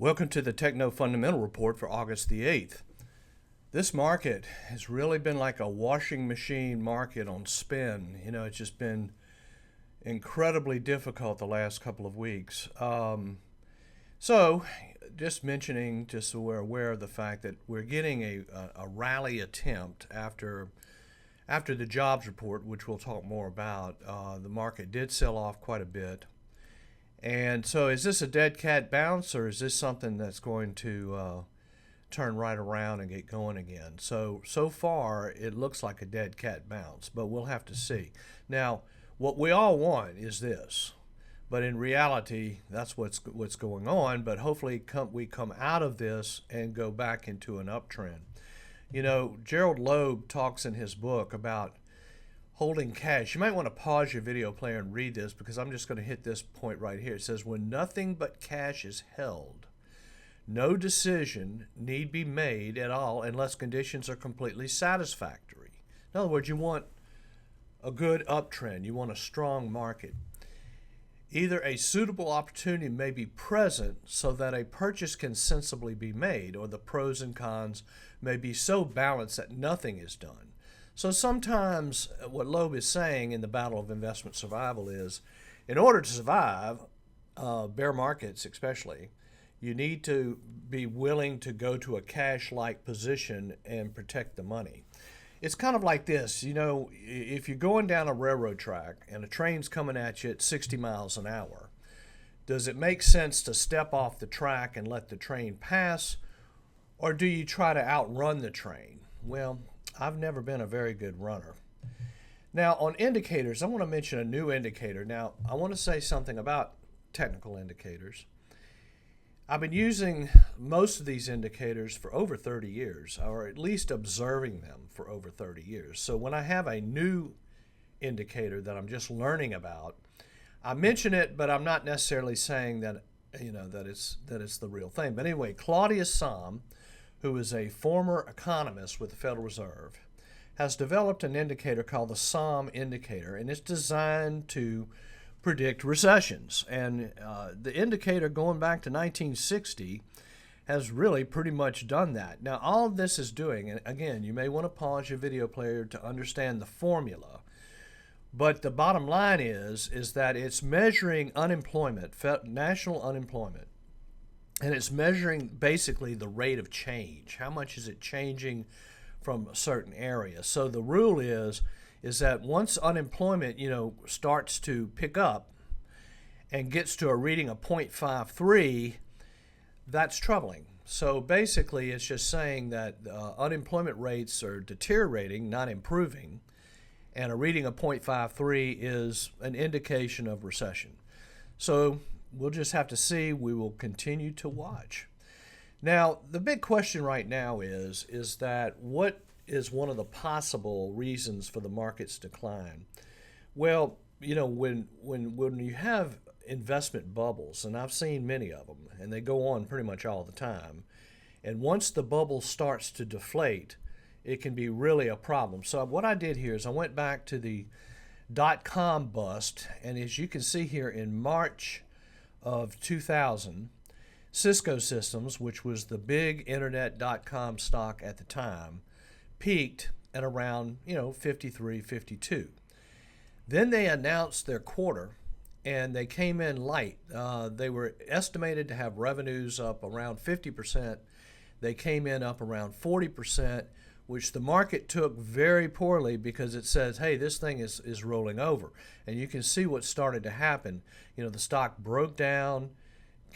Welcome to the Techno Fundamental Report for August the 8th. This market has really been like a washing machine market on spin. It's just been incredibly difficult the last couple of weeks. So just mentioning, just so we're aware of the fact that we're getting a rally attempt after the jobs report, which we'll talk more about. The market did sell off quite a bit. And so is this a dead cat bounce, or is this something that's going to turn right around and get going again? So far, it looks like a dead cat bounce, but we'll have to see. Now, what we all want is this, but in reality, that's what's going on. But hopefully we come out of this and go back into an uptrend. Gerald Loeb talks in his book about holding cash. You might want to pause your video player and read this, because I'm just going to hit this point right here. It says, when nothing but cash is held, no decision need be made at all unless conditions are completely satisfactory. In other words, you want a good uptrend. You want a strong market. Either a suitable opportunity may be present so that a purchase can sensibly be made, or the pros and cons may be so balanced that nothing is done. So sometimes what Loeb is saying in the battle of investment survival is, in order to survive, bear markets especially, you need to be willing to go to a cash-like position and protect the money. It's kind of like this, if you're going down a railroad track and a train's coming at you at 60 miles an hour, does it make sense to step off the track and let the train pass, or do you try to outrun the train? Well, I've never been a very good runner. Now, on indicators, I want to mention a new indicator. Now, I want to say something about technical indicators. I've been using most of these indicators for over 30 years, or at least observing them for over 30 years. So when I have a new indicator that I'm just learning about, I mention it, but I'm not necessarily saying that it's the real thing. But anyway, Claudius Somm, who is a former economist with the Federal Reserve, has developed an indicator called the Somm indicator, and it's designed to predict recessions. And the indicator going back to 1960 has really pretty much done that. Now, all of this is doing, and again, you may want to pause your video player to understand the formula, but the bottom line is that it's measuring unemployment, national unemployment, and it's measuring basically the rate of change. How much is it changing from a certain area? So the rule is that once unemployment, starts to pick up and gets to a reading of 0.53, that's troubling. So basically, it's just saying that unemployment rates are deteriorating, not improving, and a reading of 0.53 is an indication of recession. So we'll just have to see. We will continue to watch. Now, the big question right now is that what is one of the possible reasons for the market's decline? Well, when you have investment bubbles, and I've seen many of them, and they go on pretty much all the time, and once the bubble starts to deflate, it can be really a problem. So what I did here is I went back to the .com bust, and as you can see here, in March of 2000, Cisco Systems, which was the big internet.com stock at the time, peaked at around 53, 52. Then they announced their quarter, and they came in light. They were estimated to have revenues up around 50%. They came in up around 40%, which the market took very poorly, because it says, hey, this thing is rolling over. And you can see what started to happen. The stock broke down,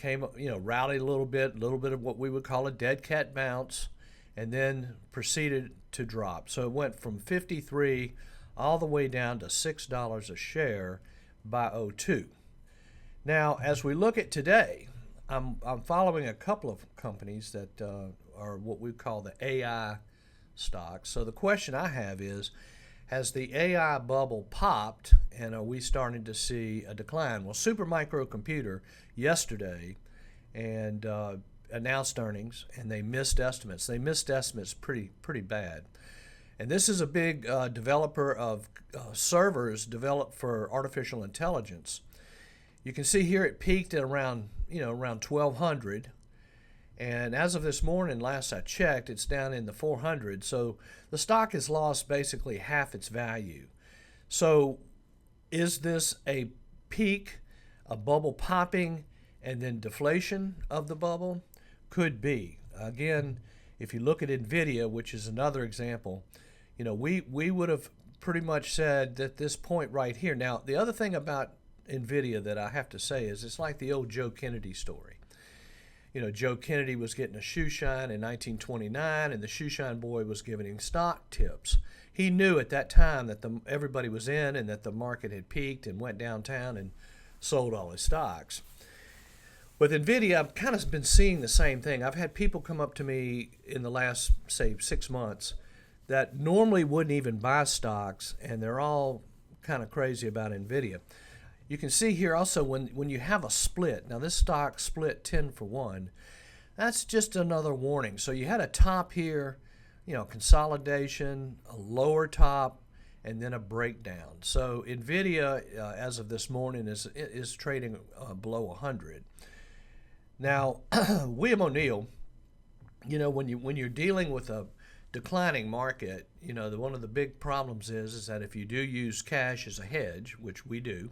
rallied a little bit of what we would call a dead cat bounce, and then proceeded to drop. So it went from 53 all the way down to $6 a share by '02. Now, as we look at today, I'm following a couple of companies that are what we call the AI stocks. So the question I have is, has the AI bubble popped, and are we starting to see a decline? Well, Supermicro Computer yesterday and announced earnings, and they missed estimates. They missed estimates pretty bad. And this is a big developer of servers developed for artificial intelligence. You can see here it peaked at around 1,200, And as of this morning, last I checked, it's down in the 400. So the stock has lost basically half its value. So is this a peak, a bubble popping, and then deflation of the bubble? Could be. Again, if you look at NVIDIA, which is another example, we would have pretty much said that this point right here. Now, the other thing about NVIDIA that I have to say is it's like the old Joe Kennedy story. Joe Kennedy was getting a shoe shine in 1929, and the shoe shine boy was giving him stock tips. He knew at that time that everybody was in and that the market had peaked and went downtown and sold all his stocks. With NVIDIA, I've kind of been seeing the same thing. I've had people come up to me in the last, say, 6 months that normally wouldn't even buy stocks, and they're all kind of crazy about NVIDIA. You can see here also when you have a split. Now this stock split 10 for 1. That's just another warning. So you had a top here, consolidation, a lower top, and then a breakdown. So NVIDIA, as of this morning, is trading below 100. Now, William O'Neill, when you're dealing with a declining market, one of the big problems is that if you do use cash as a hedge, which we do,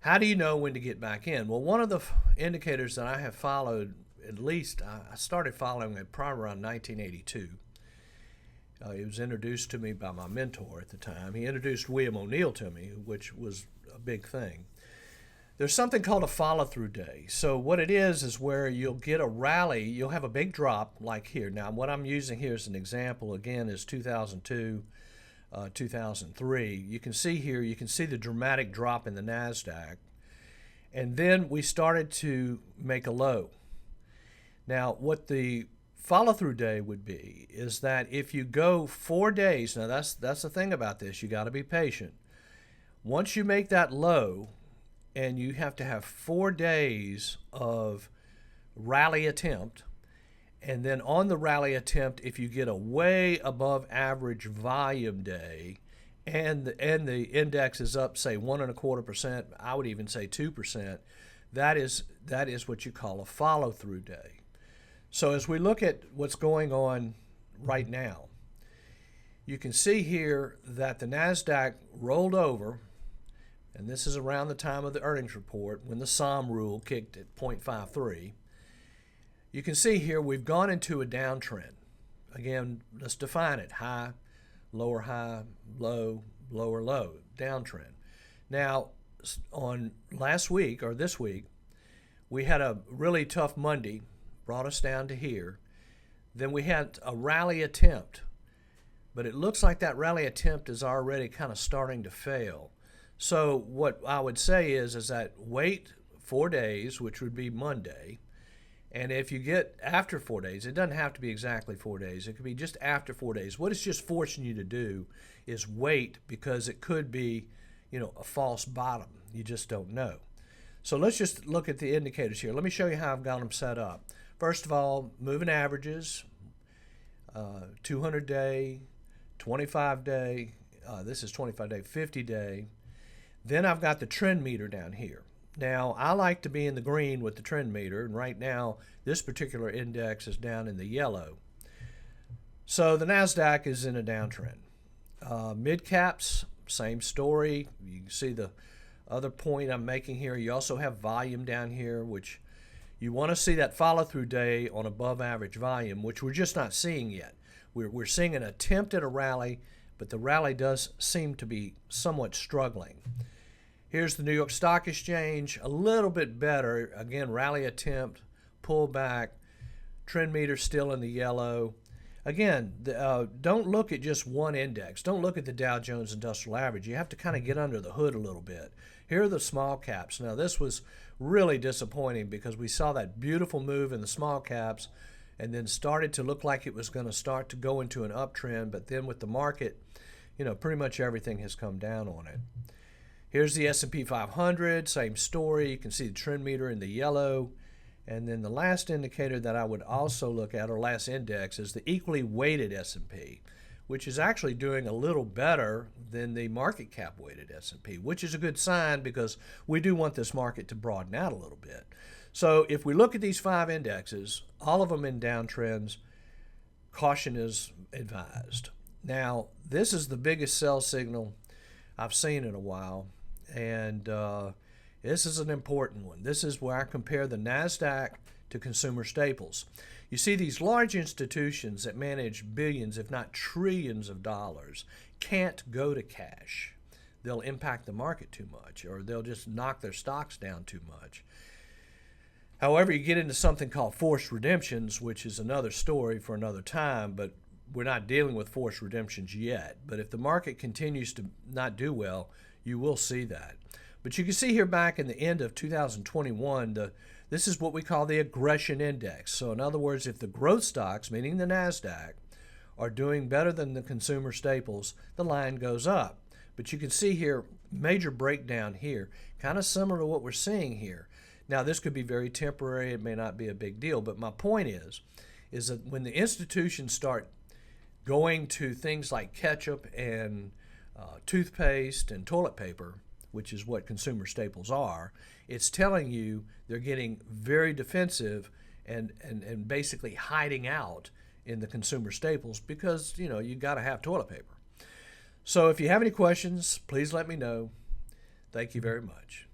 how do you know when to get back in? Well, one of the indicators that I have followed, at least I started following it probably around 1982. It was introduced to me by my mentor at the time. He introduced William O'Neill to me, which was a big thing. There's something called a follow-through day. So what it is where you'll get a rally, you'll have a big drop like here. Now what I'm using here as an example, again, is 2002, 2003. You can see here, you can see the dramatic drop in the NASDAQ. And then we started to make a low. Now what the follow-through day would be is that if you go 4 days, now that's the thing about this, you got to be patient. Once you make that low, and you have to have 4 days of rally attempt, and then on the rally attempt, if you get a way above average volume day, and the index is up, say 1.25%, I would even say 2%, that is what you call a follow-through day. So as we look at what's going on right now, you can see here that the NASDAQ rolled over. And this is around the time of the earnings report when the SOM rule kicked at 0.53. You can see here we've gone into a downtrend. Again, let's define it. High, low, lower, low, downtrend. Now, on last week or this week, we had a really tough Monday, brought us down to here. Then we had a rally attempt. But it looks like that rally attempt is already kind of starting to fail. So what I would say is that wait 4 days, which would be Monday, and if you get after 4 days, it doesn't have to be exactly 4 days. It could be just after 4 days. What it's just forcing you to do is wait because it could be, a false bottom. You just don't know. So let's just look at the indicators here. Let me show you how I've got them set up. First of all, moving averages, 200-day, 25-day, this is 25-day, 50-day. Then I've got the trend meter down here. Now, I like to be in the green with the trend meter, and right now, this particular index is down in the yellow. So the NASDAQ is in a downtrend. Mid-caps, same story. You can see the other point I'm making here. You also have volume down here, which you want to see that follow-through day on above average volume, which we're just not seeing yet. We're seeing an attempt at a rally, but the rally does seem to be somewhat struggling. Here's the New York Stock Exchange, a little bit better. Again, rally attempt, pull back, trend meter still in the yellow. Again, don't look at just one index. Don't look at the Dow Jones Industrial Average. You have to kind of get under the hood a little bit. Here are the small caps. Now, this was really disappointing because we saw that beautiful move in the small caps and then started to look like it was going to start to go into an uptrend. But then with the market, pretty much everything has come down on it. Here's the S&P 500, same story. You can see the trend meter in the yellow. And then the last indicator that I would also look at, or last index, is the equally weighted S&P, which is actually doing a little better than the market cap weighted S&P, which is a good sign because we do want this market to broaden out a little bit. So if we look at these 5 indexes, all of them in downtrends, caution is advised. Now, this is the biggest sell signal I've seen in a while, and this is an important one. This is where I compare the NASDAQ to consumer staples. You see, these large institutions that manage billions, if not trillions of dollars, can't go to cash. They'll impact the market too much, or they'll just knock their stocks down too much. However, you get into something called forced redemptions, which is another story for another time, but we're not dealing with forced redemptions yet. But if the market continues to not do well, you will see that. But you can see here back in the end of 2021, this is what we call the aggression index. So in other words, if the growth stocks, meaning the NASDAQ, are doing better than the consumer staples, the line goes up. But you can see here, major breakdown here, kind of similar to what we're seeing here. Now, this could be very temporary. It may not be a big deal. But my point is that when the institutions start going to things like ketchup and toothpaste and toilet paper, which is what consumer staples are, it's telling you they're getting very defensive and basically hiding out in the consumer staples because, you got to have toilet paper. So if you have any questions, please let me know. Thank you very much.